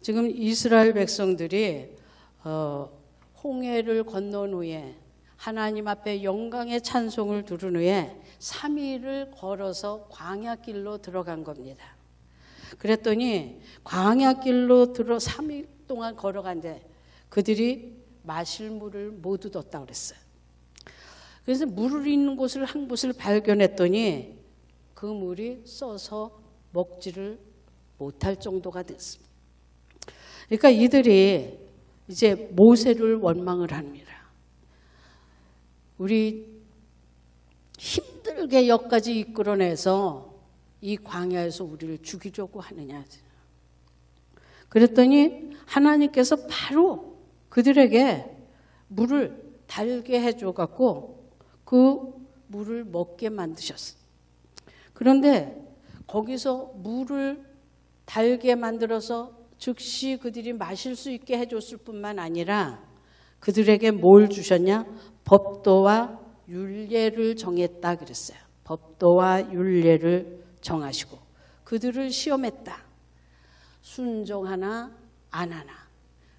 지금 이스라엘 백성들이 홍해를 건넌 후에 하나님 앞에 영광의 찬송을 두른 후에 3일을 걸어서 광야길로 들어간 겁니다. 그랬더니 광야길로 3일 동안 걸어간데 그들이 마실 물을 못 얻었다고 그랬어요. 그래서 물을 있는 곳을 한 곳을 발견했더니 그 물이 써서 먹지를 못할 정도가 됐습니다. 그러니까 이들이 이제 모세를 원망을 합니다. 우리 힘들게 여기까지 이끌어내서 이 광야에서 우리를 죽이려고 하느냐. 그랬더니 하나님께서 바로 그들에게 물을 달게 해줘갖고 그 물을 먹게 만드셨어요. 그런데 거기서 물을 달게 만들어서 즉시 그들이 마실 수 있게 해줬을 뿐만 아니라 그들에게 뭘 주셨냐? 법도와 율례를 정했다 그랬어요. 법도와 율례를 정하시고 그들을 시험했다. 순종하나 안 하나.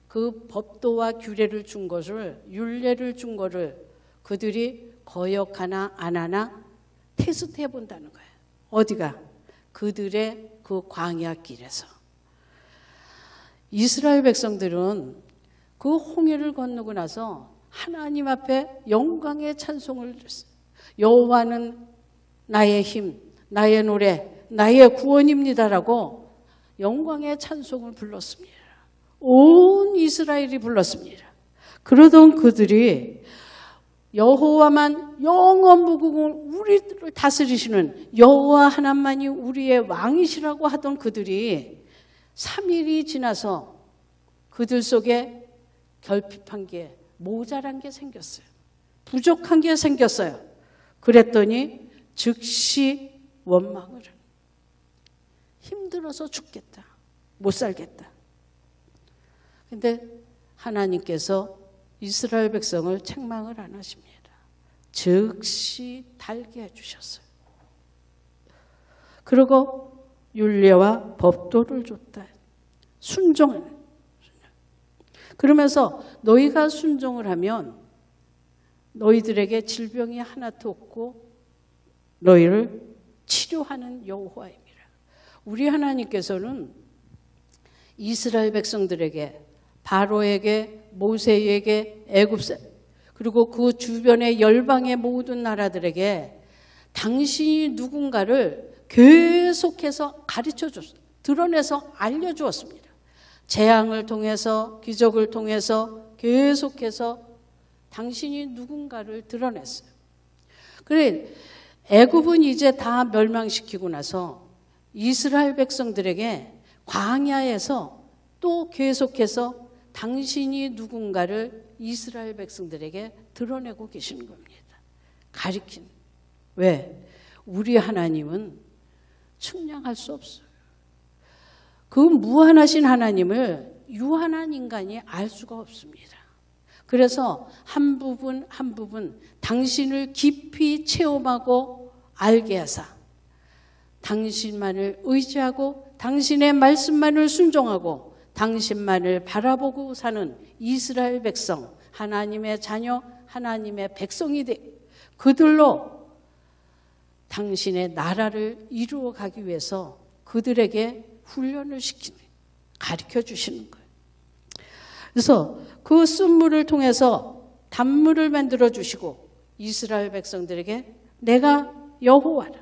그 법도와 규례를 준 것을, 율례를 준 것을 그들이 거역하나 안 하나 테스트해 본다는 거예요. 어디가? 그들의 그 광야길에서. 이스라엘 백성들은 그 홍해를 건너고 나서 하나님 앞에 영광의 찬송을 드렸어요. 여호와는 나의 힘, 나의 노래, 나의 구원입니다라고 영광의 찬송을 불렀습니다. 온 이스라엘이 불렀습니다. 그러던 그들이 여호와만 영원무궁을 우리들을 다스리시는 여호와 하나님만이 우리의 왕이시라고 하던 그들이 3일이 지나서 그들 속에 결핍한 게, 모자란 게 생겼어요. 부족한 게 생겼어요. 그랬더니 즉시 원망을. 힘들어서 죽겠다. 못 살겠다. 근데 하나님께서 이스라엘 백성을 책망을 안 하십니다. 즉시 달게 해주셨어요. 그리고 율례와 법도를 줬다. 순종을. 그러면서 너희가 순종을 하면 너희들에게 질병이 하나도 없고 너희를 치료하는 여호와입니다. 우리 하나님께서는 이스라엘 백성들에게, 바로에게, 모세에게, 애굽 그리고 그 주변의 열방의 모든 나라들에게 당신이 누군가를 계속해서 가르쳐줬어요. 드러내서 알려주었습니다. 재앙을 통해서, 기적을 통해서 계속해서 당신이 누군가를 드러냈어요. 그래, 애굽은 이제 다 멸망시키고 나서 이스라엘 백성들에게 광야에서 또 계속해서 당신이 누군가를 이스라엘 백성들에게 드러내고 계시는 겁니다. 가리킨. 왜? 우리 하나님은 측량할 수 없어요. 그 무한하신 하나님을 유한한 인간이 알 수가 없습니다. 그래서 한 부분 한 부분 당신을 깊이 체험하고 알게 하사 당신만을 의지하고 당신의 말씀만을 순종하고 당신만을 바라보고 사는 이스라엘 백성, 하나님의 자녀, 하나님의 백성이 그들로 당신의 나라를 이루어가기 위해서 그들에게 훈련을 시키는, 가르쳐 주시는 거예요. 그래서 그 쓴물을 통해서 단물을 만들어 주시고 이스라엘 백성들에게 내가 여호와라.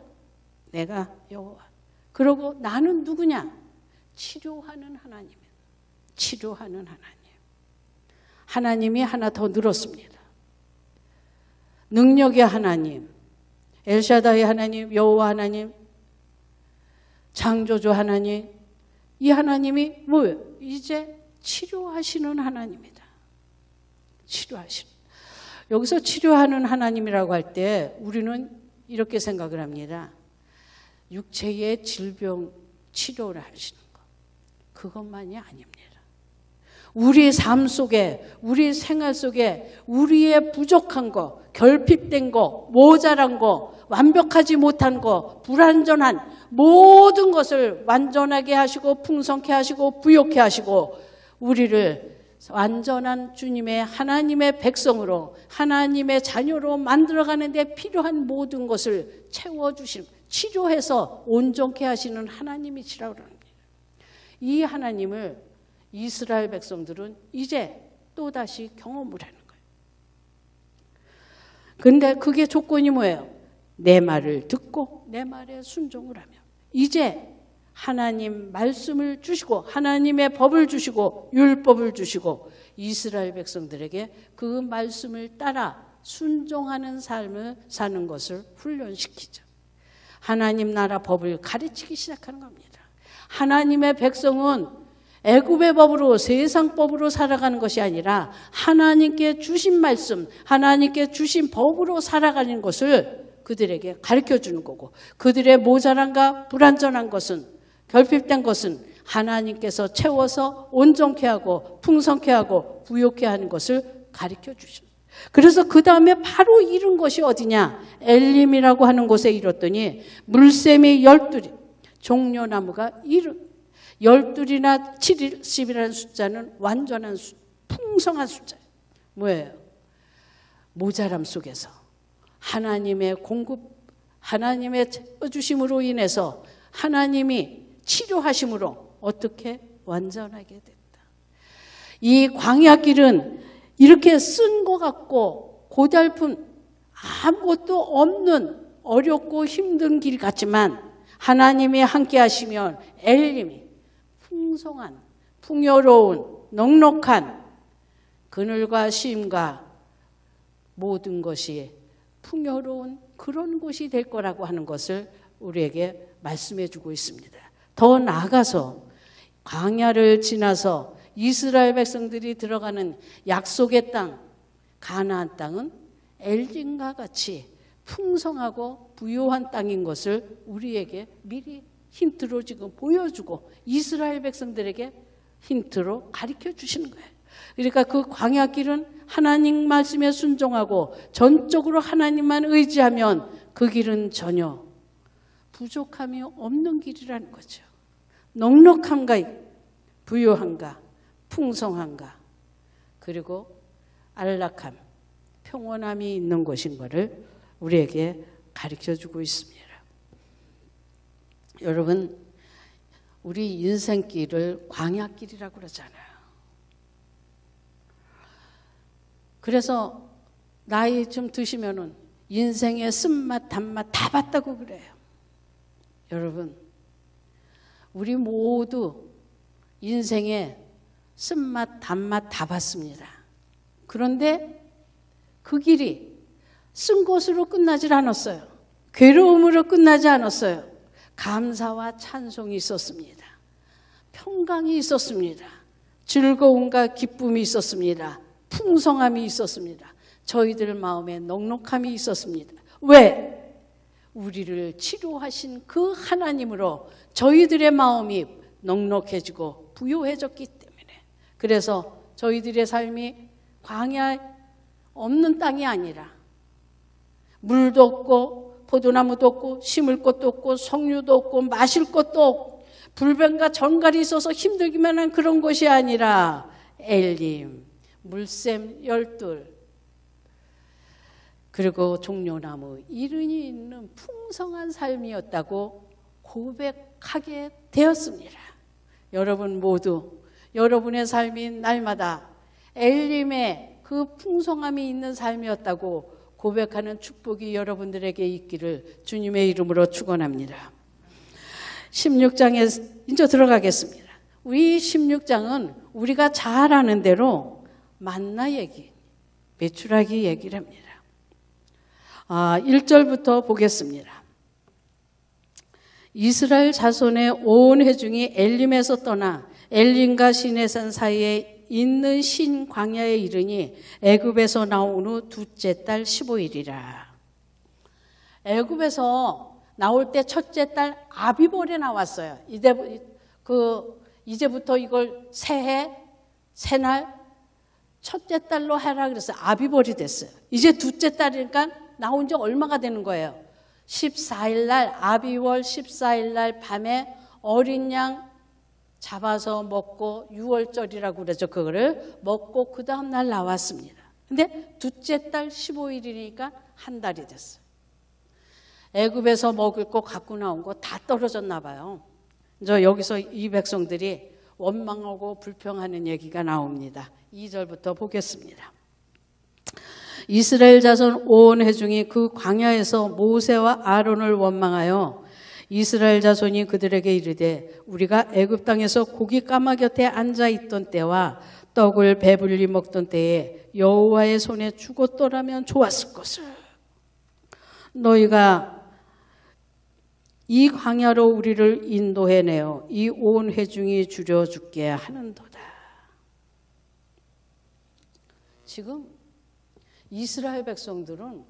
내가 여호와. 그러고 나는 누구냐? 치료하는 하나님. 치료하는 하나님. 하나님이 하나 더 늘었습니다. 능력의 하나님, 엘샤다이 하나님, 여호와 하나님, 창조주 하나님, 이 하나님이 뭐예요? 이제 치료하시는 하나님이다. 치료하시는. 여기서 치료하는 하나님이라고 할 때 우리는 이렇게 생각을 합니다. 육체의 질병 치료를 하시는 것. 그것만이 아닙니다. 우리 삶 속에, 우리 생활 속에 우리의 부족한 거, 결핍된 거, 모자란 거, 완벽하지 못한 거, 불완전한 모든 것을 완전하게 하시고 풍성케 하시고 부욕케 하시고 우리를 완전한 주님의 하나님의 백성으로 하나님의 자녀로 만들어가는 데 필요한 모든 것을 채워주시는, 치료해서 온전케 하시는 하나님이시라고 합니다. 이 하나님을 이스라엘 백성들은 이제 또다시 경험을 하는 거예요. 근데 그게 조건이 뭐예요? 내 말을 듣고 내 말에 순종을 하며 이제 하나님 말씀을 주시고 하나님의 법을 주시고 율법을 주시고 이스라엘 백성들에게 그 말씀을 따라 순종하는 삶을 사는 것을 훈련시키죠. 하나님 나라 법을 가르치기 시작하는 겁니다. 하나님의 백성은 애굽의 법으로 세상 법으로 살아가는 것이 아니라 하나님께 주신 말씀, 하나님께 주신 법으로 살아가는 것을 그들에게 가르쳐주는 거고 그들의 모자란가 불완전한 것은 결핍된 것은 하나님께서 채워서 온전케 하고 풍성케 하고 부욕케 하는 것을 가르쳐 주십니다. 그래서 그 다음에 바로 이룬 것이 어디냐? 엘림이라고 하는 곳에 이뤘더니 물샘이 12리, 종려나무가 12이나 70이라는 숫자는 완전한 풍성한 숫자예요. 뭐예요? 모자람 속에서 하나님의 공급, 하나님의 채워주심으로 인해서 하나님이 치료하심으로 어떻게 완전하게 됐다. 이 광야길은 이렇게 쓴 것 같고 고달픈 아무것도 없는 어렵고 힘든 길 같지만 하나님이 함께 하시면 엘림이 풍성한, 풍요로운, 넉넉한 그늘과 쉼과 모든 것이 풍요로운 그런 곳이 될 거라고 하는 것을 우리에게 말씀해 주고 있습니다. 더 나아가서 광야를 지나서 이스라엘 백성들이 들어가는 약속의 땅, 가나안 땅은 엘림과 같이 풍성하고 부요한 땅인 것을 우리에게 미리 힌트로 지금 보여주고 이스라엘 백성들에게 힌트로 가르쳐 주시는 거예요. 그러니까 그 광야길은 하나님 말씀에 순종하고 전적으로 하나님만 의지하면 그 길은 전혀 부족함이 없는 길이라는 거죠. 넉넉함과 부요함과 풍성함과 그리고 안락함, 평온함이 있는 곳인 것을 우리에게 가르쳐주고 있습니다. 여러분, 우리 인생길을 광야길이라고 그러잖아요. 그래서 나이 좀 드시면은 인생의 쓴맛, 단맛 다 봤다고 그래요. 여러분, 우리 모두 인생의 쓴맛, 단맛 다 봤습니다. 그런데 그 길이 쓴 것으로 끝나질 않았어요. 괴로움으로 끝나지 않았어요. 감사와 찬송이 있었습니다. 평강이 있었습니다. 즐거움과 기쁨이 있었습니다. 풍성함이 있었습니다. 저희들 마음에 넉넉함이 있었습니다. 왜? 우리를 치료하신 그 하나님으로 저희들의 마음이 넉넉해지고 부요해졌기 때문에 그래서 저희들의 삶이 광야 없는 땅이 아니라 물도 없고 포도나무도 없고 심을 것도 없고 석류도 없고 마실 것도 없고 불변과 정갈이 있어서 힘들기만 한 그런 것이 아니라 엘림, 물샘 12 그리고 종려나무 이른이 있는 풍성한 삶이었다고 고백하게 되었습니다. 여러분 모두 여러분의 삶이 날마다 엘림의 그 풍성함이 있는 삶이었다고 고백하는 축복이 여러분들에게 있기를 주님의 이름으로 축원합니다. 16장에 이제 들어가겠습니다. 우리 16장은 우리가 잘 아는 대로 만나 얘기, 메추라기 얘기를 합니다. 1절부터 보겠습니다. 이스라엘 자손의 온 회중이 엘림에서 떠나 엘림과 시내산 사이에 있는 신 광야에 이르니 애굽에서 나온 후 둘째 달 15일이라. 애굽에서 나올 때 첫째 달 아비벌에 나왔어요. 이제부터 이걸 새해 새날 첫째 딸로 해라 그래서 아비벌이 됐어요. 이제 둘째 딸이니까 나온 지 얼마가 되는 거예요. 14일 날, 아비월 14일 날 밤에 어린 양 잡아서 먹고, 6월절이라고 그러죠. 그거를 먹고 그 다음 날 나왔습니다. 근데 둘째 딸 15일이니까 한 달이 됐어요. 애굽에서 먹을 거 갖고 나온 거 다 떨어졌나 봐요. 저 여기서 이 백성들이 원망하고 불평하는 얘기가 나옵니다. 2절부터 보겠습니다. 이스라엘 자손 온 회중이 그 광야에서 모세와 아론을 원망하여 이스라엘 자손이 그들에게 이르되 우리가 애굽 땅에서 고기 까마 곁에 앉아 있던 때와 떡을 배불리 먹던 때에 여호와의 손에 죽었더라면 좋았을 것을. 너희가 이 광야로 우리를 인도해내어 이 온 회중이 줄여 죽게 하는도다. 지금 이스라엘 백성들은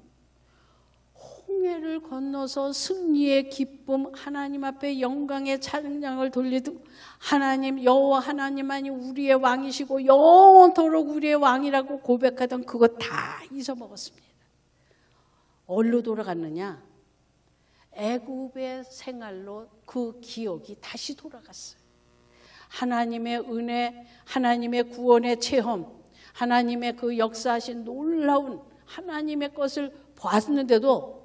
홍해를 건너서 승리의 기쁨, 하나님 앞에 영광의 찬양을 돌리듯 하나님 여호와 하나님만이 우리의 왕이시고 영원토록 우리의 왕이라고 고백하던 그거 다 잊어먹었습니다. 어디로 돌아갔느냐? 애굽의 생활로 그 기억이 다시 돌아갔어요. 하나님의 은혜, 하나님의 구원의 체험, 하나님의 그 역사하신 놀라운 하나님의 것을 보았는데도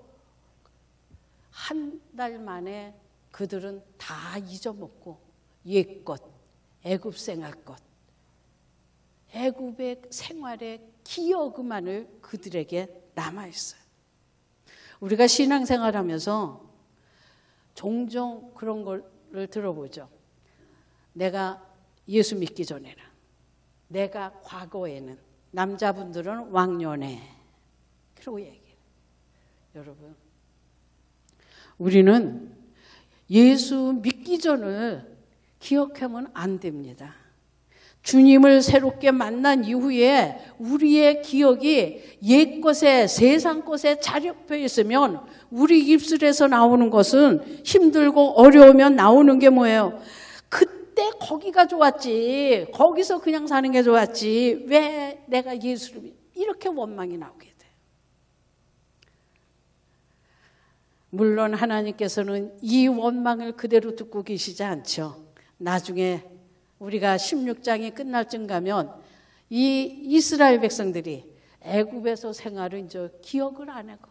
한 달 만에 그들은 다 잊어먹고 옛것, 애굽 생활 것, 애굽의 생활의 기억만을 그들에게 남아있어요. 우리가 신앙생활하면서 종종 그런 걸 들어보죠. 내가 예수 믿기 전에는, 내가 과거에는, 남자분들은 왕년에 그러고 얘기해요. 여러분, 우리는 예수 믿기 전을 기억하면 안 됩니다. 주님을 새롭게 만난 이후에 우리의 기억이 옛것에, 세상 것에 자력해 있으면 우리 입술에서 나오는 것은 힘들고 어려우면 나오는 게 뭐예요? 그때 거기가 좋았지, 거기서 그냥 사는 게 좋았지, 왜 내가 예수를 이렇게 원망이 나오게 돼요. 물론 하나님께서는 이 원망을 그대로 듣고 계시지 않죠. 나중에 우리가 16장이 끝날 쯤 가면 이 이스라엘 백성들이 애굽에서 생활을 이제 기억을 안 하고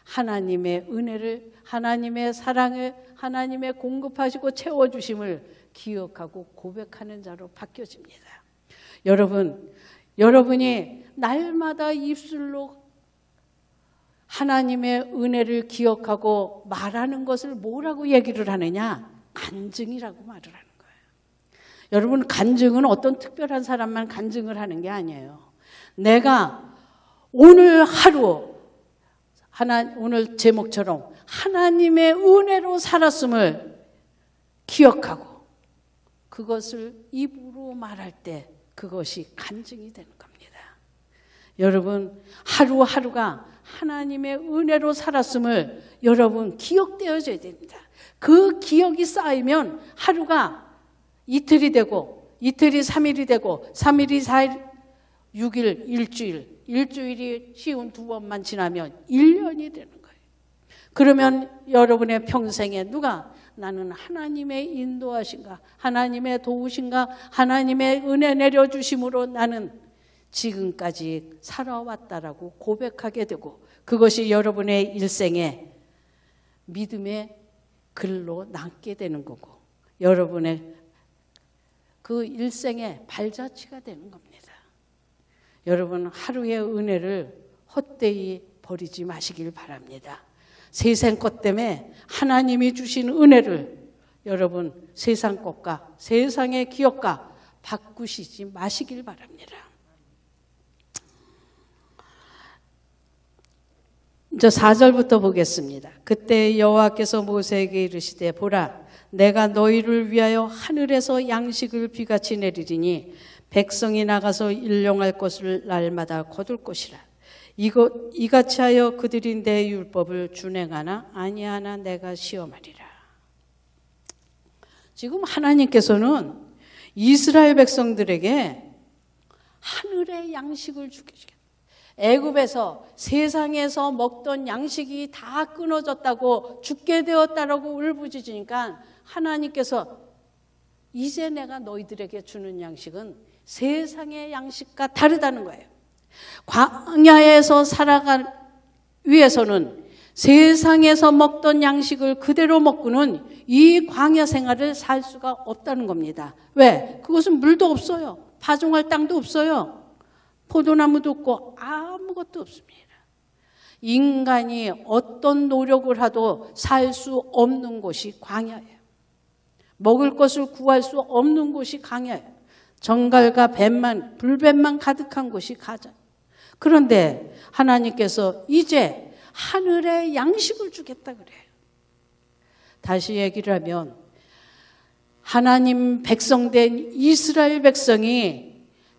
하나님의 은혜를, 하나님의 사랑을, 하나님의 공급하시고 채워주심을 기억하고 고백하는 자로 바뀌어집니다. 여러분이 날마다 입술로 하나님의 은혜를 기억하고 말하는 것을 뭐라고 얘기를 하느냐? 간증이라고 말을 하는 거예요. 여러분, 간증은 어떤 특별한 사람만 간증을 하는 게 아니에요. 내가 오늘 하루, 오늘 제목처럼 하나님의 은혜로 살았음을 기억하고 그것을 입으로 말할 때 그것이 간증이 되는 겁니다. 여러분, 하루하루가 하나님의 은혜로 살았음을 여러분 기억되어져야 됩니다. 그 기억이 쌓이면 하루가 이틀이 되고, 이틀이 3일이 되고, 3일이 4일, 6일, 일주일이 쉬운 2번만 지나면 1년이 되는 거예요. 그러면 여러분의 평생에 누가 나는 하나님의 인도하신가, 하나님의 도우신가, 하나님의 은혜 내려주심으로 나는 지금까지 살아왔다라고 고백하게 되고, 그것이 여러분의 일생에 믿음의 글로 남게 되는 거고, 여러분의 그 일생의 발자취가 되는 겁니다. 여러분, 하루의 은혜를 헛되이 버리지 마시길 바랍니다. 세상 것 때문에 하나님이 주신 은혜를 여러분 세상 것과 세상의 기억과 바꾸시지 마시길 바랍니다. 이제 4절부터 보겠습니다. 그때 여호와께서 모세에게 이르시되 보라, 내가 너희를 위하여 하늘에서 양식을 비같이 내리리니 백성이 나가서 일용할 것을 날마다 거둘 것이라. 이같이 하여 그들이 내 율법을 준행하나 아니하나 내가 시험하리라. 지금 하나님께서는 이스라엘 백성들에게 하늘의 양식을 주시겠다. 애굽에서 세상에서 먹던 양식이 다 끊어졌다고 죽게 되었다라고 울부짖으니까 하나님께서 이제 내가 너희들에게 주는 양식은 세상의 양식과 다르다는 거예요. 광야에서 살아가기 위해서는 세상에서 먹던 양식을 그대로 먹고는 이 광야 생활을 살 수가 없다는 겁니다. 왜? 그것은 물도 없어요. 파종할 땅도 없어요. 포도나무도 없고 아무것도 없습니다. 인간이 어떤 노력을 해도 살 수 없는 곳이 광야예요. 먹을 것을 구할 수 없는 곳이 광야예요. 정갈과 뱀만, 불뱀만 가득한 곳이 가자. 그런데 하나님께서 이제 하늘의 양식을 주겠다 그래요. 다시 얘기를 하면 하나님 백성된 이스라엘 백성이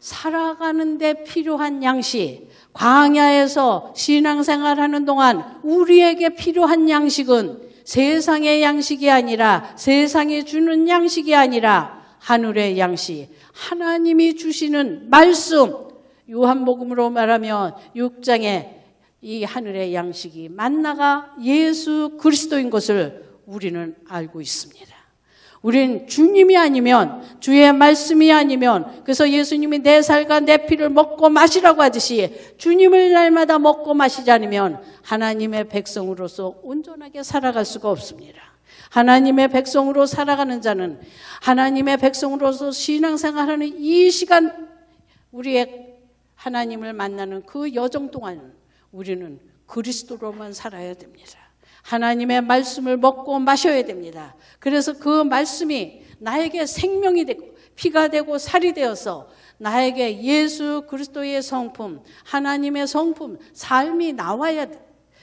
살아가는 데 필요한 양식, 광야에서 신앙생활하는 동안 우리에게 필요한 양식은 세상의 양식이 아니라, 세상이 주는 양식이 아니라 하늘의 양식, 하나님이 주시는 말씀, 요한복음으로 말하면 6장에 이 하늘의 양식이 만나가 예수 그리스도인 것을 우리는 알고 있습니다. 우리는 주님이 아니면, 주의 말씀이 아니면, 그래서 예수님이 내 살과 내 피를 먹고 마시라고 하듯이 주님을 날마다 먹고 마시지 않으면 하나님의 백성으로서 온전하게 살아갈 수가 없습니다. 하나님의 백성으로 살아가는 자는, 하나님의 백성으로서 신앙생활하는 이 시간, 우리의 하나님을 만나는 그 여정 동안 우리는 그리스도로만 살아야 됩니다. 하나님의 말씀을 먹고 마셔야 됩니다. 그래서 그 말씀이 나에게 생명이 되고 피가 되고 살이 되어서 나에게 예수 그리스도의 성품, 하나님의 성품, 삶이 나와야 돼.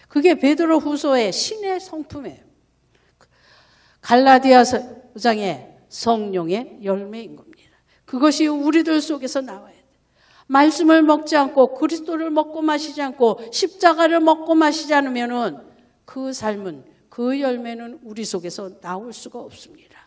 그게 베드로후서의 신의 성품이에요. 갈라디아서장의 성령의 열매인 겁니다. 그것이 우리들 속에서 나와야 돼. 말씀을 먹지 않고 그리스도를 먹고 마시지 않고 십자가를 먹고 마시지 않으면은 그 삶은, 그 열매는 우리 속에서 나올 수가 없습니다.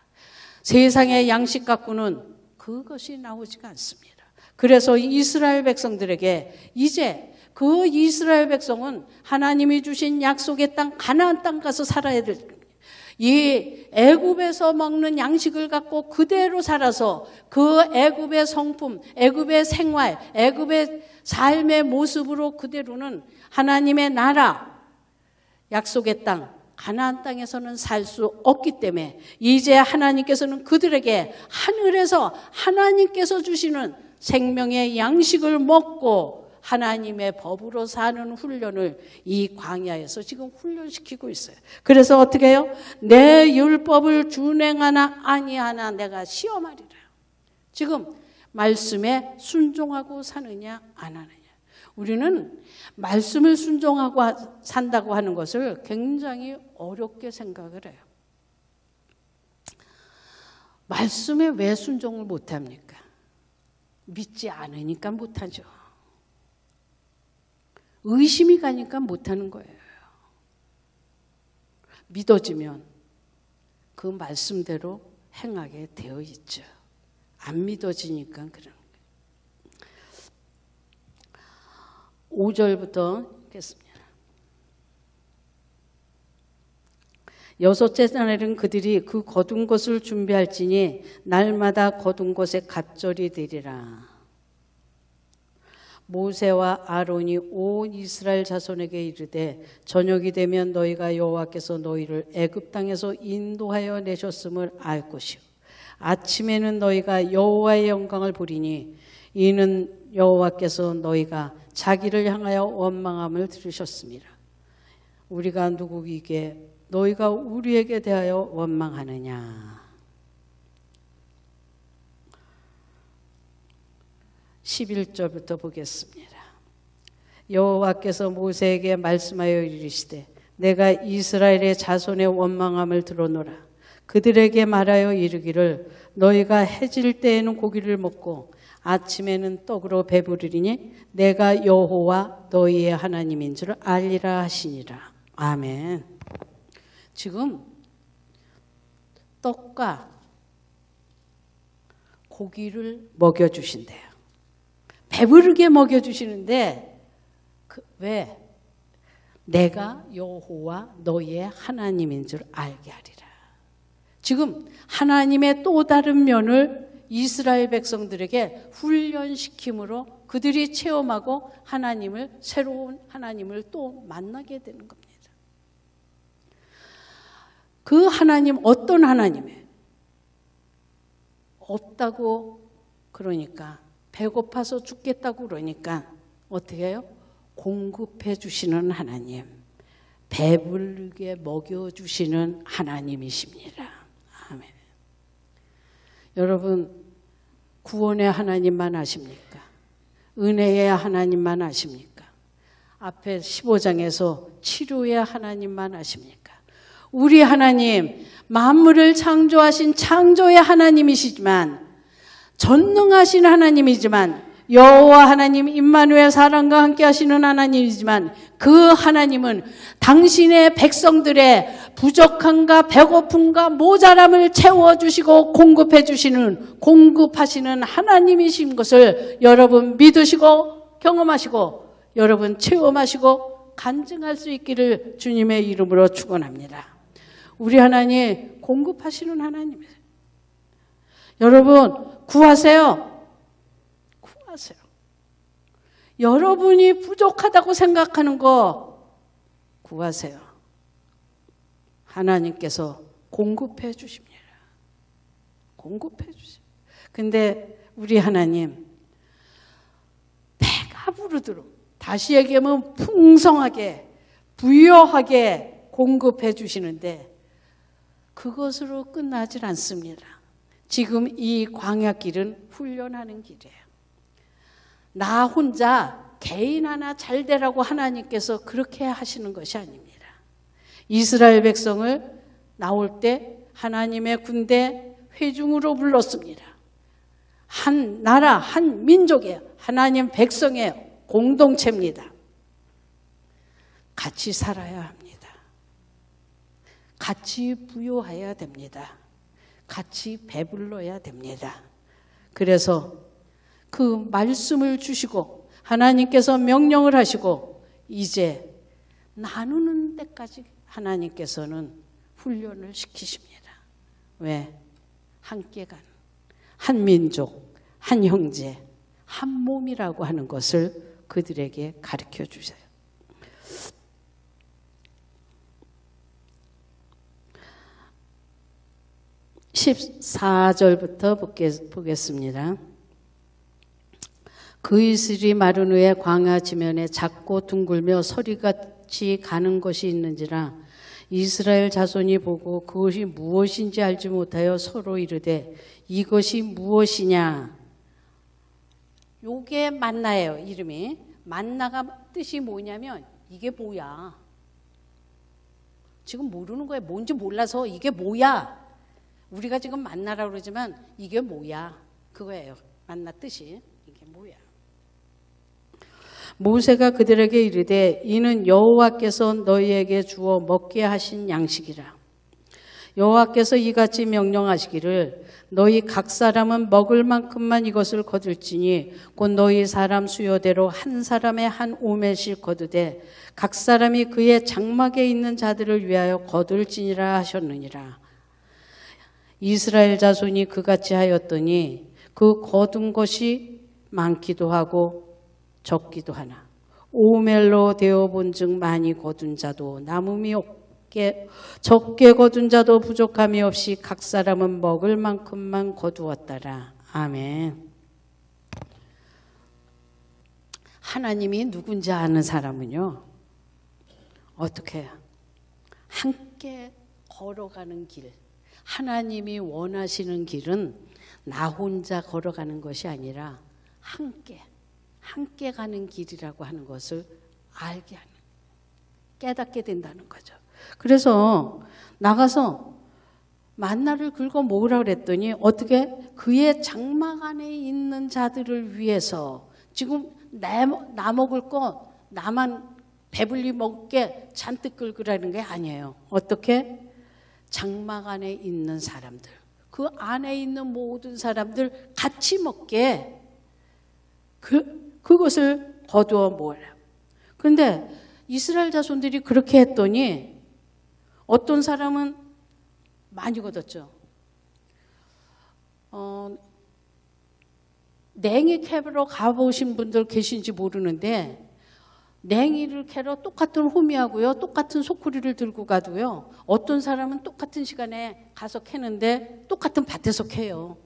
세상의 양식 갖고는 그것이 나오지가 않습니다. 그래서 이스라엘 백성들에게 이제 그 이스라엘 백성은 하나님이 주신 약속의 땅, 가나안 땅 가서 살아야 될 겁니다. 이 애굽에서 먹는 양식을 갖고 그대로 살아서 그 애굽의 성품, 애굽의 생활, 애굽의 삶의 모습으로 그대로는 하나님의 나라, 약속의 땅, 가나안 땅에서는 살 수 없기 때문에 이제 하나님께서는 그들에게 하늘에서 하나님께서 주시는 생명의 양식을 먹고 하나님의 법으로 사는 훈련을 이 광야에서 지금 훈련시키고 있어요. 그래서 어떻게 해요? 내 율법을 준행하나 아니하나 내가 시험하리라. 지금 말씀에 순종하고 사느냐 안 하느냐. 우리는 말씀을 순종하고 산다고 하는 것을 굉장히 어렵게 생각을 해요. 말씀에 왜 순종을 못합니까? 믿지 않으니까 못하죠. 의심이 가니까 못하는 거예요. 믿어지면 그 말씀대로 행하게 되어 있죠. 안 믿어지니까 그러는 거예요. 5절부터 읽겠습니다. 여섯째 날에는 그들이 그 거둔 것을 준비할지니 날마다 거둔 것에 갑절이 되리라. 모세와 아론이 온 이스라엘 자손에게 이르되 저녁이 되면 너희가 여호와께서 너희를 애굽 땅에서 인도하여 내셨음을 알 것이요 아침에는 너희가 여호와의 영광을 보리니 이는 여호와께서 너희가 자기를 향하여 원망함을 들으셨습니다. 우리가 누구이기에 너희가 우리에게 대하여 원망하느냐. 11절부터 보겠습니다. 여호와께서 모세에게 말씀하여 이르시되 내가 이스라엘의 자손의 원망함을 들어노라. 그들에게 말하여 이르기를 너희가 해질 때에는 고기를 먹고 아침에는 떡으로 배부르리니 내가 여호와 너희의 하나님인 줄 알리라 하시니라. 아멘. 지금 떡과 고기를 먹여주신대요. 배부르게 먹여주시는데 왜? 내가 여호와 너희의 하나님인 줄 알게 하리라. 지금 하나님의 또 다른 면을 이스라엘 백성들에게 훈련시킴으로 그들이 체험하고 새로운 하나님을 또 만나게 되는 겁니다. 그 하나님 어떤 하나님이에요? 없다고 그러니까, 배고파서 죽겠다고 그러니까 어떻게 해요? 공급해 주시는 하나님, 배부르게 먹여주시는 하나님이십니다. 아멘. 여러분, 구원의 하나님만 아십니까? 은혜의 하나님만 아십니까? 앞에 15장에서 치료의 하나님만 아십니까? 우리 하나님, 만물을 창조하신 창조의 하나님이시지만, 전능하신 하나님이지만, 여호와 하나님 임마누엘 사랑과 함께 하시는 하나님이지만, 그 하나님은 당신의 백성들의 부족함과 배고픔과 모자람을 채워주시고 공급하시는 하나님이신 것을 여러분 믿으시고 경험하시고 여러분 체험하시고 간증할 수 있기를 주님의 이름으로 축원합니다. 우리 하나님 공급하시는 하나님이세요. 여러분 구하세요. 구하세요. 여러분이 부족하다고 생각하는 거 구하세요. 하나님께서 공급해 주십니다. 공급해 주세요. 근데 우리 하나님 배가 부르도록, 다시 얘기하면 풍성하게 부유하게 공급해 주시는데 그것으로 끝나질 않습니다. 지금 이 광야길은 훈련하는 길이에요. 나 혼자 개인 하나 잘 되라고 하나님께서 그렇게 하시는 것이 아닙니다. 이스라엘 백성을 나올 때 하나님의 군대 회중으로 불렀습니다. 한 나라, 한 민족이에요. 하나님 백성의 공동체입니다. 같이 살아야 합니다. 같이 부요해야 됩니다. 같이 배불러야 됩니다. 그래서 그 말씀을 주시고 하나님께서 명령을 하시고 이제 나누는 데까지 하나님께서는 훈련을 시키십니다. 왜? 함께 가는 한 민족, 한 형제, 한 몸이라고 하는 것을 그들에게 가르쳐 주세요. 14절부터 보겠습니다. 그 이슬이 마른 후에 광야 지면에 작고 둥글며 서리같이 가는 것이 있는지라 이스라엘 자손이 보고 그것이 무엇인지 알지 못하여 서로 이르되 이것이 무엇이냐. 요게 만나예요. 이름이. 만나가 뜻이 뭐냐면 이게 뭐야. 지금 모르는 거예요. 뭔지 몰라서 이게 뭐야. 우리가 지금 만나라고 그러지만 이게 뭐야. 그거예요. 만나 뜻이. 이게 뭐야. 모세가 그들에게 이르되 이는 여호와께서 너희에게 주어 먹게 하신 양식이라. 여호와께서 이같이 명령하시기를 너희 각 사람은 먹을 만큼만 이것을 거둘지니 곧 너희 사람 수요대로 한 사람의 한 오멜씩 거두되 각 사람이 그의 장막에 있는 자들을 위하여 거둘지니라 하셨느니라. 이스라엘 자손이 그같이 하였더니 그 거둔 것이 많기도 하고 적기도 하나 오멜로 되어본즉 많이 거둔 자도 남음이 없게 적게 거둔 자도 부족함이 없이 각 사람은 먹을 만큼만 거두었더라. 아멘. 하나님이 누군지 아는 사람은요 어떻게 해요? 함께 걸어가는 길, 하나님이 원하시는 길은 나 혼자 걸어가는 것이 아니라 함께 가는 길이라고 하는 것을 알게 하는, 깨닫게 된다는 거죠. 그래서 나가서 만나를 긁어 모으라고 그랬더니 어떻게 그의 장막 안에 있는 자들을 위해서 지금 나 먹을 거 나만 배불리 먹게 잔뜩 긁으라는 게 아니에요. 어떻게? 장막 안에 있는 사람들, 그 안에 있는 모든 사람들 같이 먹게 그것을 거두어 모으라. 그런데 이스라엘 자손들이 그렇게 했더니 어떤 사람은 많이 거뒀죠. 냉이 캐러 가보신 분들 계신지 모르는데 냉이를 캐러 똑같은 호미하고요, 똑같은 소쿠리를 들고 가도요, 어떤 사람은 똑같은 시간에 가서 캐는데 똑같은 밭에서 캐요.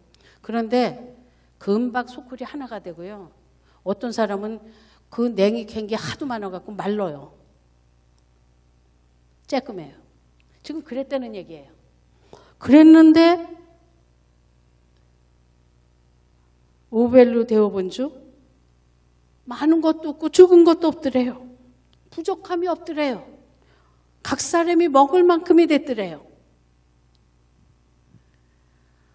그런데 금방 소쿠리 하나가 되고요, 어떤 사람은 그 냉이 캔 게 하도 많아갖고 말라요. 쬐끔해요. 지금 그랬다는 얘기예요. 그랬는데 오벨로 되어본 주 많은 것도 없고 적은 것도 없더래요. 부족함이 없더래요. 각 사람이 먹을 만큼이 됐더래요.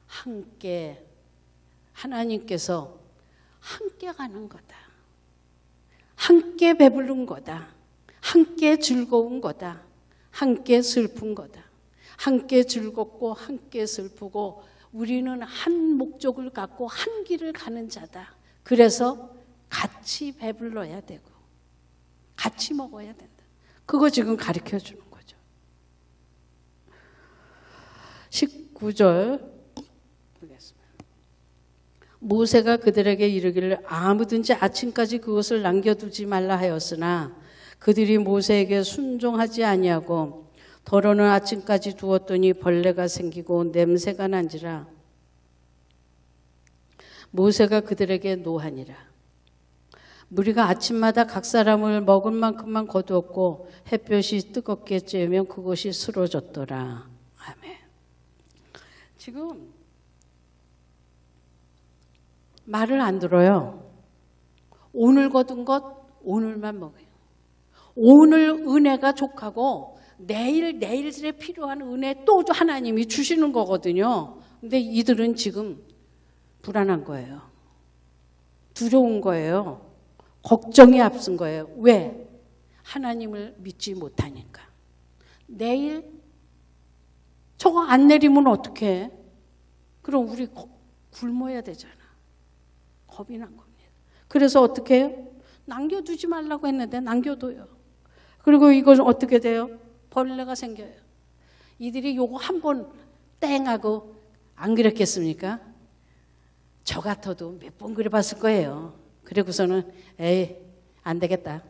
함께 하나님께서 함께 가는 거다. 함께 배부른 거다. 함께 즐거운 거다. 함께 슬픈 거다. 함께 즐겁고 함께 슬프고 우리는 한 목적을 갖고 한 길을 가는 자다. 그래서 같이 배불러야 되고 같이 먹어야 된다. 그거 지금 가르쳐 주는 거죠. 19절 보겠습니다. 모세가 그들에게 이르기를 아무든지 아침까지 그것을 남겨두지 말라 하였으나 그들이 모세에게 순종하지 아니하고 더러는 아침까지 두었더니 벌레가 생기고 냄새가 난지라. 모세가 그들에게 노하니라. 무리가 아침마다 각 사람을 먹을 만큼만 거두었고 햇볕이 뜨겁게 쬐면 그것이 쓰러졌더라. 아멘. 지금 말을 안 들어요. 오늘 거둔 것 오늘만 먹어요. 오늘 은혜가 족하고 내일에 필요한 은혜 또 하나님이 주시는 거거든요. 근데 이들은 지금 불안한 거예요. 두려운 거예요. 걱정이 앞선 거예요. 왜? 하나님을 믿지 못하니까. 내일 저거 안 내리면 어떡해? 그럼 우리 굶어야 되잖아. 겁이 난 겁니다. 그래서 어떻게 해요? 남겨두지 말라고 했는데 남겨둬요. 그리고 이건 어떻게 돼요? 벌레가 생겨요. 이들이 요거 한 번 땡하고 안 그랬겠습니까? 저 같아도 몇 번 그래봤을 거예요. 그리고서는 에이 안 되겠다.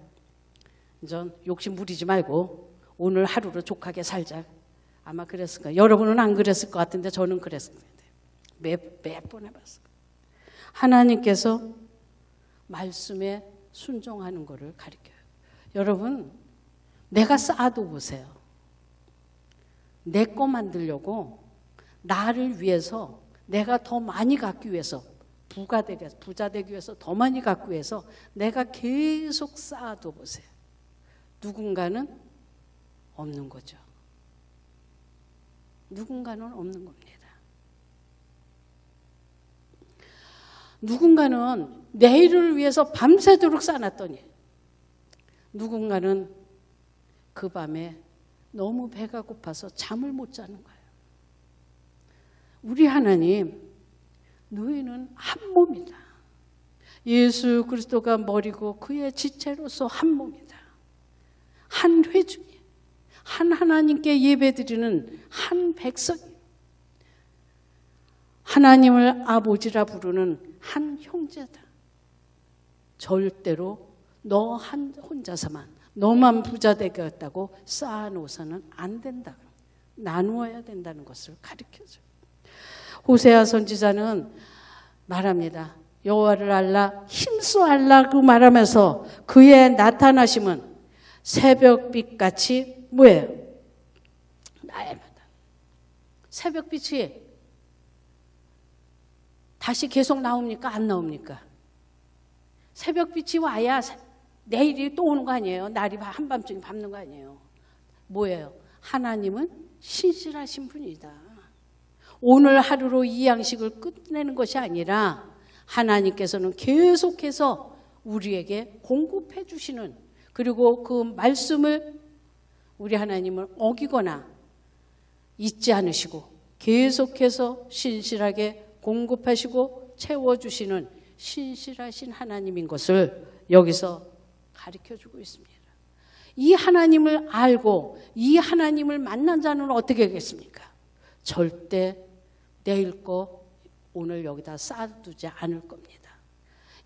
전 욕심 부리지 말고 오늘 하루를 족하게 살자. 아마 그랬을 거예요. 여러분은 안 그랬을 것 같은데 저는 그랬을 거예요. 몇 번 해봤어요. 하나님께서 말씀에 순종하는 것을 가르쳐요. 여러분 내가 쌓아도 보세요. 내 거 만들려고 나를 위해서 내가 더 많이 갖기 위해서 부자 되기 위해서 더 많이 갖기 위해서 내가 계속 쌓아도 보세요. 누군가는 없는 거죠. 누군가는 없는 겁니다. 누군가는 내일을 위해서 밤새도록 쌓아놨더니 누군가는 그 밤에 너무 배가 고파서 잠을 못 자는 거예요. 우리 하나님, 너희는 한 몸이다. 예수 그리스도가 머리고 그의 지체로서 한 몸이다. 한 회중이, 한 하나님께 예배드리는 한 백성이, 하나님을 아버지라 부르는 한 형제다. 절대로 너 혼자서만, 너만 부자 되겠다고 쌓아놓아서는 안 된다. 나누어야 된다는 것을 가르쳐줘요. 호세아 선지자는 말합니다. 여호와를 알라, 힘써 알라고 말하면서 그의 나타나심은 새벽빛같이 뭐예요? 날마다. 새벽빛이 다시 계속 나옵니까? 안 나옵니까? 새벽빛이 와야 내일이 또 오는 거 아니에요? 날이 한밤중에 밝는 거 아니에요? 뭐예요? 하나님은 신실하신 분이다. 오늘 하루로 이 양식을 끝내는 것이 아니라 하나님께서는 계속해서 우리에게 공급해 주시는, 그리고 그 말씀을 우리 하나님을 어기거나 잊지 않으시고 계속해서 신실하게 공급하시고 채워주시는 신실하신 하나님인 것을 여기서 가르쳐주고 있습니다. 이 하나님을 알고 이 하나님을 만난 자는 어떻게 하겠습니까? 절대 내일 거 오늘 여기다 쌓아두지 않을 겁니다.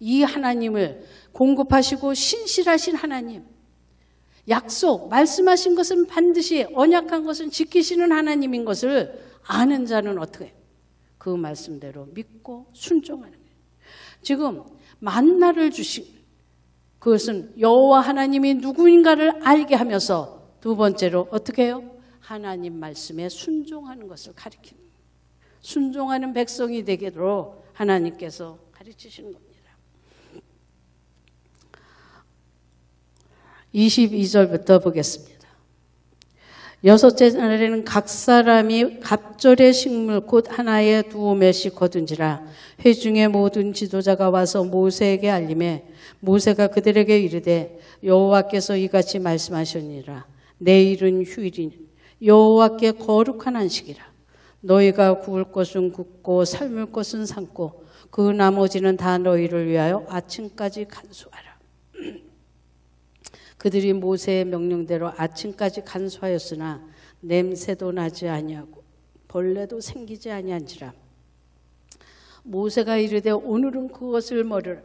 이 하나님을 공급하시고 신실하신 하나님, 약속, 말씀하신 것은 반드시 언약한 것은 지키시는 하나님인 것을 아는 자는 어떻게 해요? 그 말씀대로 믿고 순종하는 거예요. 지금 만나를 주신 그것은 여호와 하나님이 누구인가를 알게 하면서 두 번째로 어떻게 해요? 하나님 말씀에 순종하는 것을 가르치는 거예요. 순종하는 백성이 되도록 하나님께서 가르치시는 겁니다. 22절부터 보겠습니다. 여섯째 날에는 각 사람이 갑절의 식물 곧 하나에 2오멜씩 거둔지라. 회중의 모든 지도자가 와서 모세에게 알림해 모세가 그들에게 이르되 여호와께서 이같이 말씀하셨니라. 내일은 휴일이니 여호와께 거룩한 안식이라. 너희가 구울 것은 굽고 삶을 것은 삶고 그 나머지는 다 너희를 위하여 아침까지 간수하라. 그들이 모세의 명령대로 아침까지 간수하였으나 냄새도 나지 아니하고 벌레도 생기지 아니한지라. 모세가 이르되 오늘은 그것을 먹으라.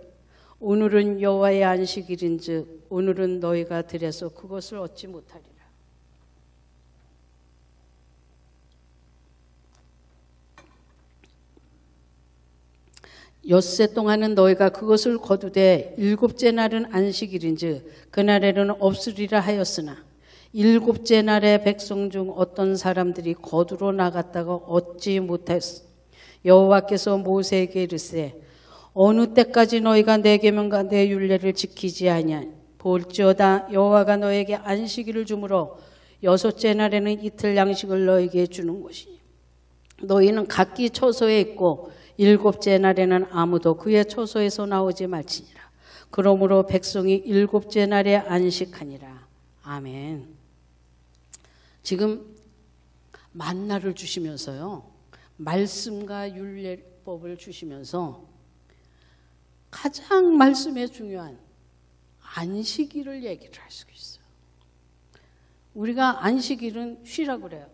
오늘은 여호와의 안식일인즉 오늘은 너희가 들에서 그것을 얻지 못하리라. 엿새 동안은 너희가 그것을 거두되 일곱째 날은 안식일인즉 그날에는 없으리라 하였으나 일곱째 날에 백성 중 어떤 사람들이 거두러 나갔다가 얻지 못하였으니 여호와께서 모세에게 이르시되 어느 때까지 너희가 내 계명과 내 율례를 지키지 아니하니 볼지어다 여호와가 너에게 안식일을 주므로 여섯째 날에는 이틀 양식을 너에게 주는 것이니 너희는 각기 처소에 있고 일곱째 날에는 아무도 그의 처소에서 나오지 말지니라. 그러므로 백성이 일곱째 날에 안식하니라. 아멘. 지금 만나를 주시면서요, 말씀과 율례법을 주시면서 가장 말씀에 중요한 안식일을 얘기를 할 수 있어요. 우리가 안식일은 쉬라고 그래요.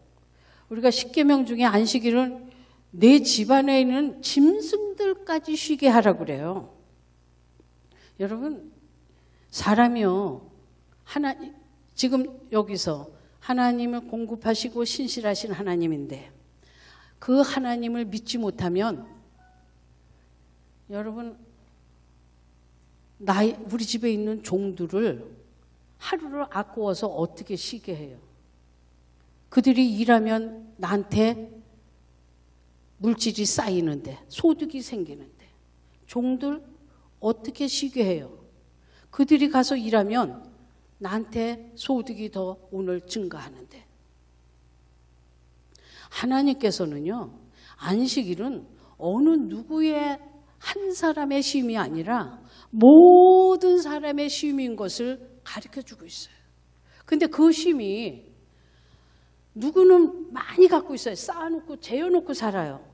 우리가 십계명 중에 안식일은 내 집안에 있는 짐승들까지 쉬게 하라고 그래요. 여러분, 사람이요, 지금 여기서 하나님을 공급하시고 신실하신 하나님인데 그 하나님을 믿지 못하면 여러분, 우리 집에 있는 종들을 하루를 아까워서 어떻게 쉬게 해요? 그들이 일하면 나한테 물질이 쌓이는데, 소득이 생기는데 종들 어떻게 쉬게 해요? 그들이 가서 일하면 나한테 소득이 더 오늘 증가하는데. 하나님께서는요, 안식일은 어느 누구의 한 사람의 쉼이 아니라 모든 사람의 쉼인 것을 가르쳐주고 있어요. 근데 그 쉼이 누구는 많이 갖고 있어요. 쌓아놓고 재워놓고 살아요.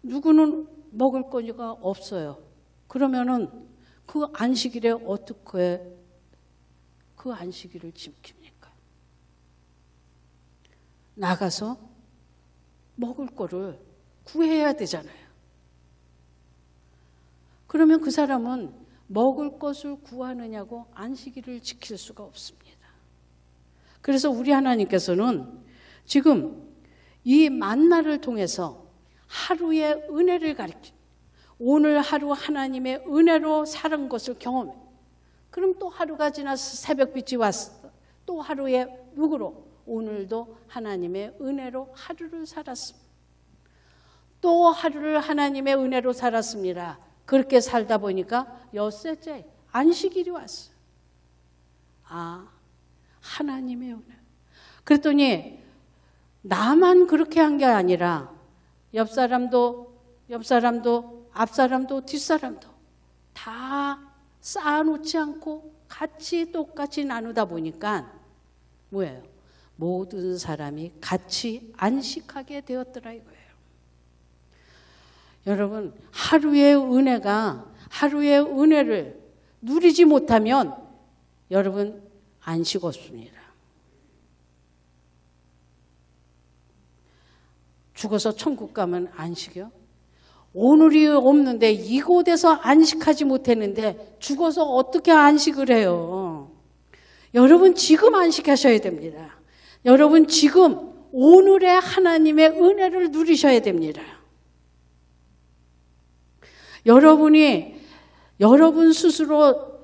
누구는 먹을 거니까 없어요. 그러면은 그 안식일에 어떻게 그 안식일을 지킵니까? 나가서 먹을 거를 구해야 되잖아요. 그러면 그 사람은 먹을 것을 구하느냐고 안식일을 지킬 수가 없습니다. 그래서 우리 하나님께서는 지금 이 만나를 통해서 하루의 은혜를 가리킵니다. 오늘 하루 하나님의 은혜로 사는 것을 경험해. 그럼 또 하루가 지나서 새벽빛이 왔어. 또 하루의 누구로? 오늘도 하나님의 은혜로 하루를 살았습니다. 또 하루를 하나님의 은혜로 살았습니다. 그렇게 살다 보니까 엿새째 안식일이 왔어요. 아, 하나님의 은혜. 그랬더니 나만 그렇게 한 게 아니라 옆 사람도 앞사람도 뒷사람도 다 쌓아놓지 않고 같이 똑같이 나누다 보니까 뭐예요? 모든 사람이 같이 안식하게 되었더라 이거예요. 여러분, 하루의 은혜가 하루의 은혜를 누리지 못하면 여러분 안식 없습니다. 죽어서 천국 가면 안식이요? 오늘이 없는데 이곳에서 안식하지 못했는데 죽어서 어떻게 안식을 해요? 여러분 지금 안식하셔야 됩니다. 여러분 지금 오늘의 하나님의 은혜를 누리셔야 됩니다. 여러분이 여러분 스스로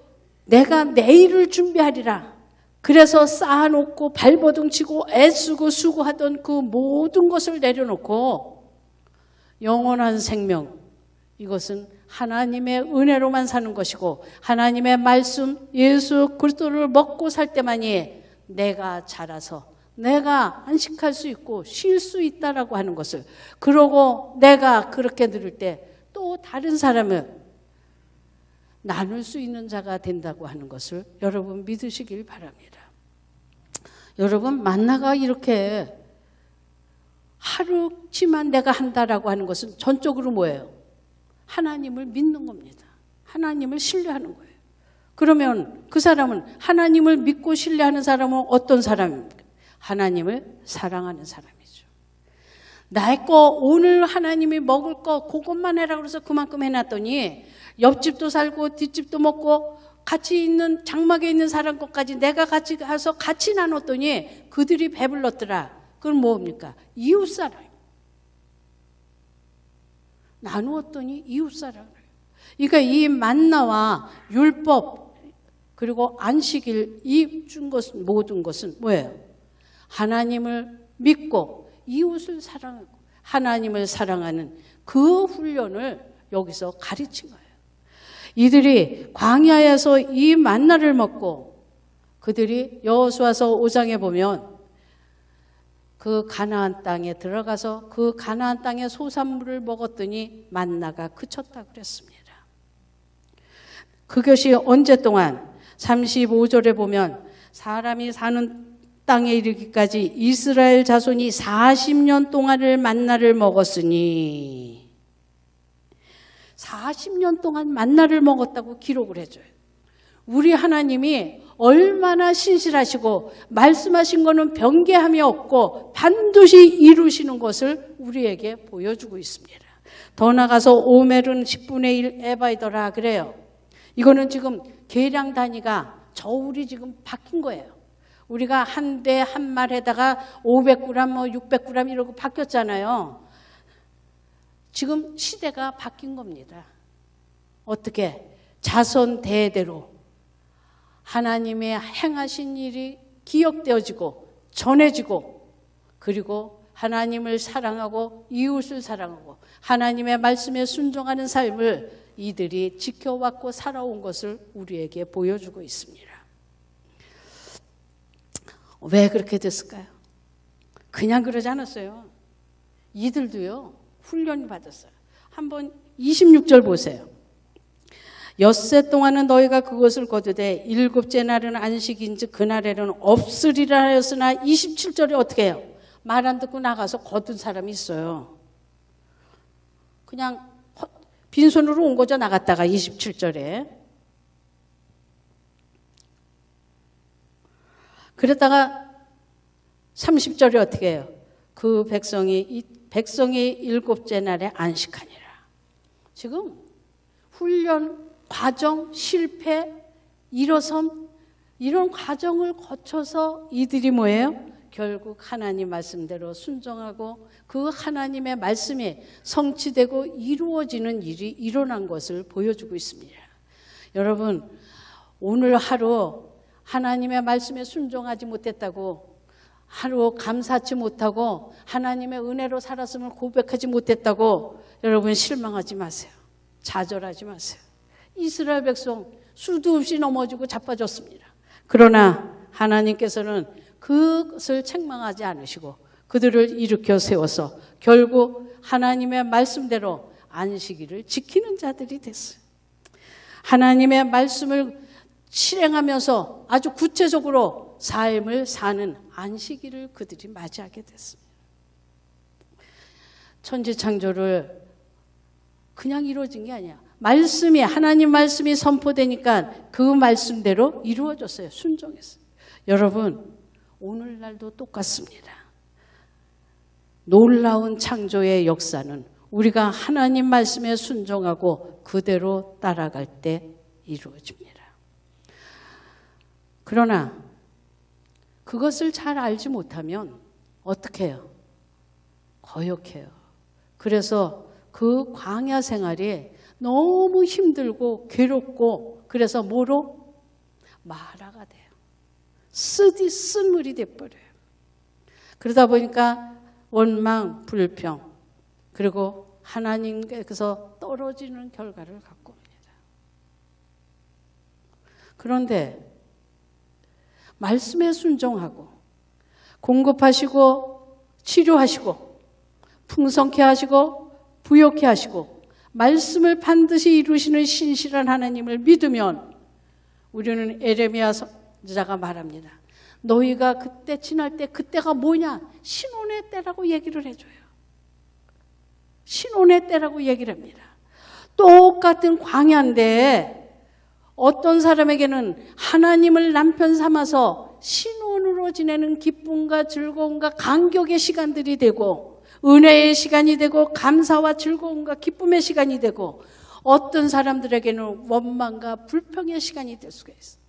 내가 내일을 준비하리라. 그래서 쌓아놓고 발버둥 치고 애쓰고 수고하던 그 모든 것을 내려놓고 영원한 생명, 이것은 하나님의 은혜로만 사는 것이고 하나님의 말씀 예수 그리스도를 먹고 살 때만이 내가 자라서 내가 안식할 수 있고 쉴 수 있다라고 하는 것을, 그러고 내가 그렇게 들을 때 또 다른 사람은 나눌 수 있는 자가 된다고 하는 것을 여러분 믿으시길 바랍니다. 여러분 만나가 이렇게 하루치만 내가 한다라고 하는 것은 전적으로 뭐예요? 하나님을 믿는 겁니다. 하나님을 신뢰하는 거예요. 그러면 그 사람은, 하나님을 믿고 신뢰하는 사람은 어떤 사람입니까? 하나님을 사랑하는 사람이죠. 나의 거 오늘 하나님이 먹을 거 그것만 해라 그래서 그만큼 해놨더니 옆집도 살고 뒷집도 먹고 같이 있는 장막에 있는 사람 것까지 내가 같이 가서 같이 나눴더니 그들이 배불렀더라. 그건 뭡니까? 이웃사랑. 나누었더니 이웃사랑을. 그러니까 이 만나와 율법 그리고 안식일 이 준 것은, 모든 것은 뭐예요? 하나님을 믿고 이웃을 사랑하고 하나님을 사랑하는 그 훈련을 여기서 가르친 거예요. 이들이 광야에서 이 만나를 먹고 그들이 여호수아서 5장에 보면 그 가나안 땅에 들어가서 그 가나안 땅의 소산물을 먹었더니 만나가 그쳤다 그랬습니다. 그것이 언제 동안? 35절에 보면 사람이 사는 땅에 이르기까지 이스라엘 자손이 40년 동안을 만나를 먹었으니, 40년 동안 만나를 먹었다고 기록을 해줘요. 우리 하나님이 얼마나 신실하시고 말씀하신 거는 변개함이 없고 반드시 이루시는 것을 우리에게 보여주고 있습니다. 더 나가서 오멜은 10분의 1 에바이더라 그래요. 이거는 지금 계량 단위가 저울이 지금 바뀐 거예요. 우리가 한 대 한 말에다가 500g, 뭐 600g 이러고 바뀌었잖아요. 지금 시대가 바뀐 겁니다. 어떻게? 자손 대대로 하나님의 행하신 일이 기억되어지고 전해지고, 그리고 하나님을 사랑하고 이웃을 사랑하고 하나님의 말씀에 순종하는 삶을 이들이 지켜왔고 살아온 것을 우리에게 보여주고 있습니다. 왜 그렇게 됐을까요? 그냥 그러지 않았어요. 이들도요, 훈련을 받았어요. 한번 26절 보세요. 엿새 동안은 너희가 그것을 거두되 일곱째 날은 안식인즉 그날에는 없으리라 하였으나 27절에 어떻게 해요? 말 안 듣고 나가서 거둔 사람이 있어요. 그냥 빈손으로 온 거죠. 나갔다가 27절에. 그랬다가 30절에 어떻게 해요? 그 백성이 일곱째 날에 안식하니라. 지금 훈련, 과정, 실패, 일어섬 이런 과정을 거쳐서 이들이 뭐예요? 결국 하나님 말씀대로 순종하고 그 하나님의 말씀이 성취되고 이루어지는 일이 일어난 것을 보여주고 있습니다. 여러분, 오늘 하루 하나님의 말씀에 순종하지 못했다고, 하루 감사치 못하고 하나님의 은혜로 살았음을 고백하지 못했다고 여러분 실망하지 마세요. 좌절하지 마세요. 이스라엘 백성 수도 없이 넘어지고 자빠졌습니다. 그러나 하나님께서는 그것을 책망하지 않으시고 그들을 일으켜 세워서 결국 하나님의 말씀대로 안식일을 지키는 자들이 됐어요. 하나님의 말씀을 실행하면서 아주 구체적으로 삶을 사는 안식일을 그들이 맞이하게 됐습니다. 천지창조를 그냥 이루어진 게 아니야. 말씀이, 하나님 말씀이 선포되니까 그 말씀대로 이루어졌어요. 순종했어요. 여러분, 오늘날도 똑같습니다. 놀라운 창조의 역사는 우리가 하나님 말씀에 순종하고 그대로 따라갈 때 이루어집니다. 그러나 그것을 잘 알지 못하면 어떻게 해요? 거역해요. 그래서 그 광야 생활이 너무 힘들고 괴롭고, 그래서 뭐로? 마라가 돼요. 쓴물이 돼버려요. 그러다 보니까 원망, 불평, 그리고 하나님께서 떨어지는 결과를 갖고 옵니다. 그런데 말씀에 순종하고 공급하시고 치료하시고 풍성케 하시고 부욕케 하시고 말씀을 반드시 이루시는 신실한 하나님을 믿으면, 우리는 에레미야 선지자가 말합니다. 너희가 그때 지날 때 그때가 뭐냐? 신혼의 때라고 얘기를 해줘요. 신혼의 때라고 얘기를 합니다. 똑같은 광야인데 어떤 사람에게는 하나님을 남편 삼아서 신혼으로 지내는 기쁨과 즐거움과 감격의 시간들이 되고, 은혜의 시간이 되고, 감사와 즐거움과 기쁨의 시간이 되고, 어떤 사람들에게는 원망과 불평의 시간이 될 수가 있어요.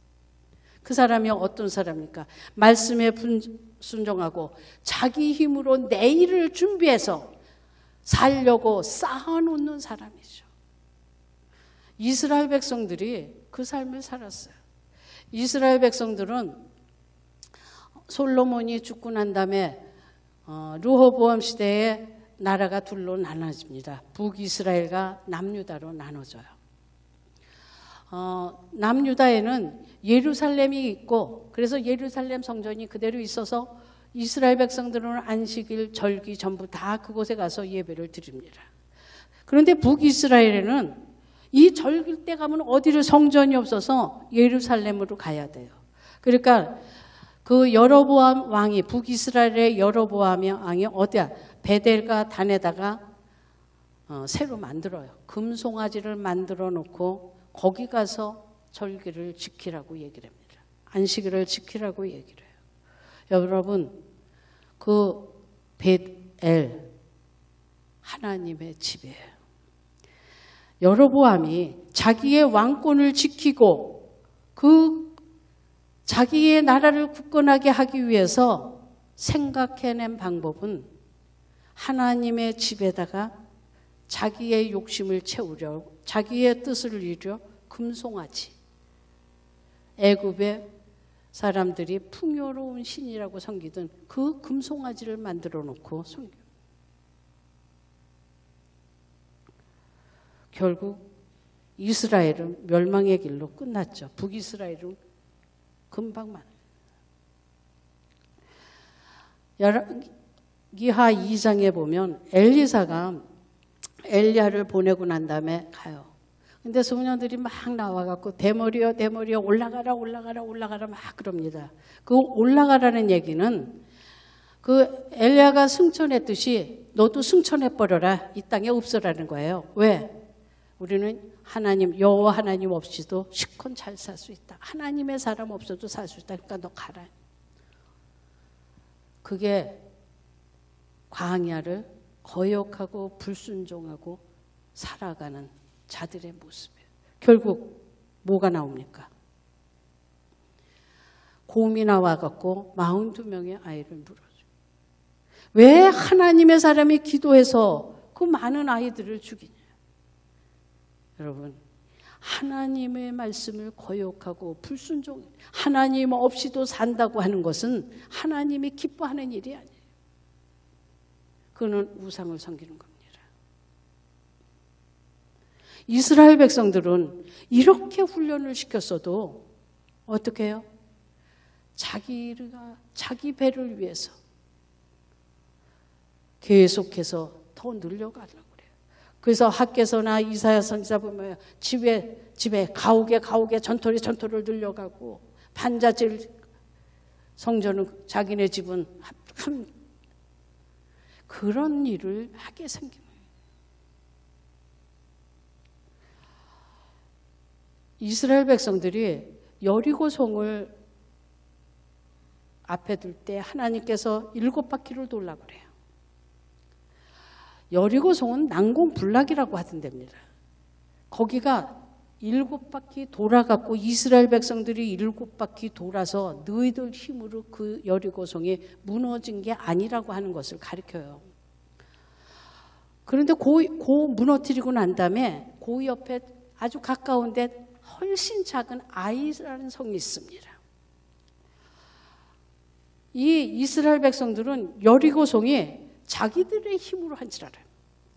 그 사람이 어떤 사람입니까? 말씀에 순종하고 자기 힘으로 내일을 준비해서 살려고 쌓아놓는 사람이죠. 이스라엘 백성들이 그 삶을 살았어요. 이스라엘 백성들은 솔로몬이 죽고 난 다음에 르호보암 시대에 나라가 둘로 나눠집니다. 북이스라엘과 남유다로 나눠져요. 남유다에는 예루살렘이 있고, 그래서 예루살렘 성전이 그대로 있어서 이스라엘 백성들은 안식일, 절기 전부 다 그곳에 가서 예배를 드립니다. 그런데 북이스라엘에는 이 절기 때 가면 어디를 성전이 없어서 예루살렘으로 가야 돼요. 그러니까 그 여로보암 왕이, 북이스라엘의 여로보암 왕이 어디야? 베델과 단에다가 새로 만들어요. 금송아지를 만들어 놓고 거기 가서 절기를 지키라고 얘기를 합니다. 안식일을 지키라고 얘기를 해요. 여러분, 그 베델 하나님의 집이에요. 여로보암이 자기의 왕권을 지키고 그 자기의 나라를 굳건하게 하기 위해서 생각해낸 방법은 하나님의 집에다가 자기의 욕심을 채우려, 자기의 뜻을 이루려 금송아지, 애굽의 사람들이 풍요로운 신이라고 섬기던 그 금송아지를 만들어 놓고 섬겨. 결국 이스라엘은 멸망의 길로 끝났죠. 북이스라엘은 금방만. 열왕기하 2장에 보면 엘리사가 엘리야를 보내고 난 다음에 가요. 근데 소년들이 막 나와갖고 대머리여 대머리여 올라가라 올라가라 올라가라 막 그럽니다. 그 올라가라는 얘기는 그 엘리야가 승천했듯이 너도 승천해버려라, 이 땅에 없어라는 거예요. 왜? 우리는 하나님, 여호와 하나님 없이도 시컨 잘 살 수 있다. 하나님의 사람 없어도 살 수 있다. 그러니까 너 가라. 그게 광야를 거역하고 불순종하고 살아가는 자들의 모습이에요. 결국 뭐가 나옵니까? 곰이 나와갖고 42명의 아이를 물어줘요. 왜 하나님의 사람이 기도해서 그 많은 아이들을 죽이냐? 여러분, 하나님의 말씀을 거역하고 불순종, 하나님 없이도 산다고 하는 것은 하나님이 기뻐하는 일이 아니에요. 그는 우상을 섬기는 겁니다. 이스라엘 백성들은 이렇게 훈련을 시켰어도 어떻게 해요? 자기 배를 위해서 계속해서 더 늘려가려고 그래요. 그래서 학개서나 이사야 선지자 보면 집에 가옥에 전토를 늘려가고, 반자질 성전은 자기네 집은 한 그런 일을 하게 생긴 거예요. 이스라엘 백성들이 여리고성을 앞에 둘 때 하나님께서 7바퀴를 돌라 그래요. 여리고성은 난공불락이라고 하던답니다. 거기가 7바퀴 돌아갔고 이스라엘 백성들이 7바퀴 돌아서 너희들 힘으로 그 여리고성이 무너진 게 아니라고 하는 것을 가르쳐요. 그런데 고 무너뜨리고 난 다음에 그 옆에 아주 가까운데 훨씬 작은 아이라는 성이 있습니다. 이 이스라엘 백성들은 여리고성이 자기들의 힘으로 한 줄 알아요.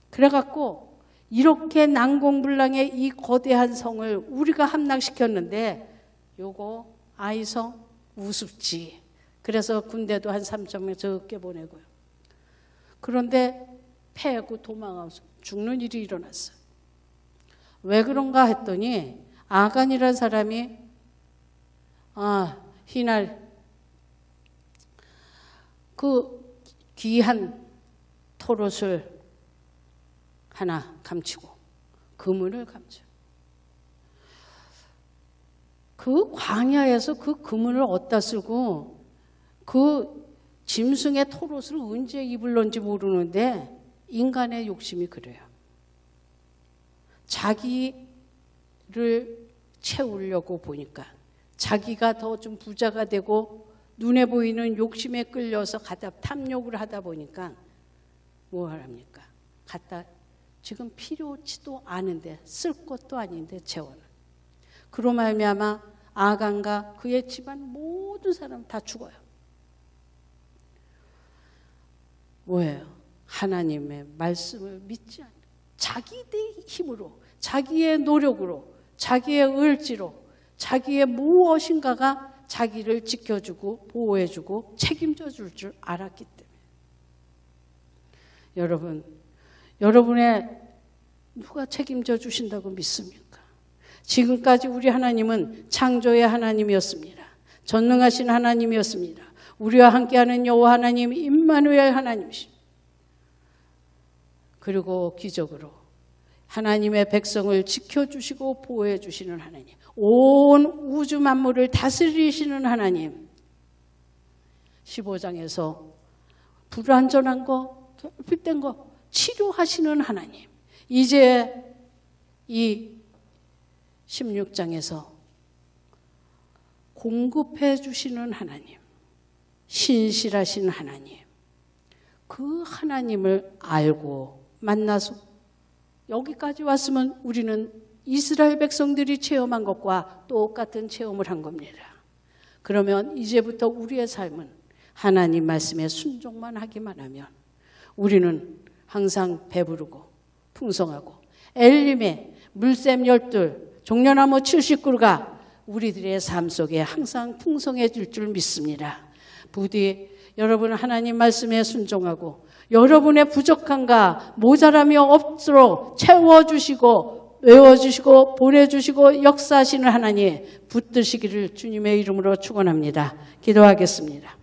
그래갖고 이렇게 난공불락의 이 거대한 성을 우리가 함락시켰는데 요거 아이성 우습지. 그래서 군대도 한 3,000명 적게 보내고요. 그런데 패하고 도망가서 죽는 일이 일어났어요. 왜 그런가 했더니 아간이라는 사람이 휘날 그 귀한 토롯을 하나 감추고 그물을 감춰. 그 광야에서 그 그물을 어디다 쓰고 그 짐승의 토롯을 언제 입을런지 모르는데 인간의 욕심이 그래요. 자기를 채우려고 보니까 자기가 더 좀 부자가 되고 눈에 보이는 욕심에 끌려서 탐욕을 하다 보니까 뭘 합니까? 갖다 지금 필요치도 않은데 쓸 것도 아닌데 채워는. 그로 말미암아 아간과 그의 집안 모든 사람 다 죽어요. 뭐예요? 하나님의 말씀을 믿지 않는 자기의 힘으로 자기의 노력으로 자기의 의지로 자기의 무엇인가가 자기를 지켜주고 보호해주고 책임져 줄 줄 알았기 때문에 여러분의 누가 책임져 주신다고 믿습니까? 지금까지 우리 하나님은 창조의 하나님이었습니다. 전능하신 하나님이었습니다. 우리와 함께하는 여호와 하나님 임마누엘 하나님이십니다. 그리고 기적으로 하나님의 백성을 지켜주시고 보호해 주시는 하나님, 온 우주 만물을 다스리시는 하나님, 15장에서 불완전한 거, 결핍된 거 치료하시는 하나님, 이제 이 16장에서 공급해 주시는 하나님, 신실하신 하나님, 그 하나님을 알고 만나서 여기까지 왔으면 우리는 이스라엘 백성들이 체험한 것과 똑같은 체험을 한 겁니다. 그러면 이제부터 우리의 삶은 하나님 말씀에 순종만 하기만 하면 우리는 항상 배부르고 풍성하고 엘림의 물샘 12, 종려나무 70그루가 우리들의 삶 속에 항상 풍성해질 줄 믿습니다. 부디 여러분 하나님 말씀에 순종하고 여러분의 부족함과 모자람이 없도록 채워주시고 외워주시고 보내주시고 역사하시는 하나님 붙드시기를 주님의 이름으로 축원합니다. 기도하겠습니다.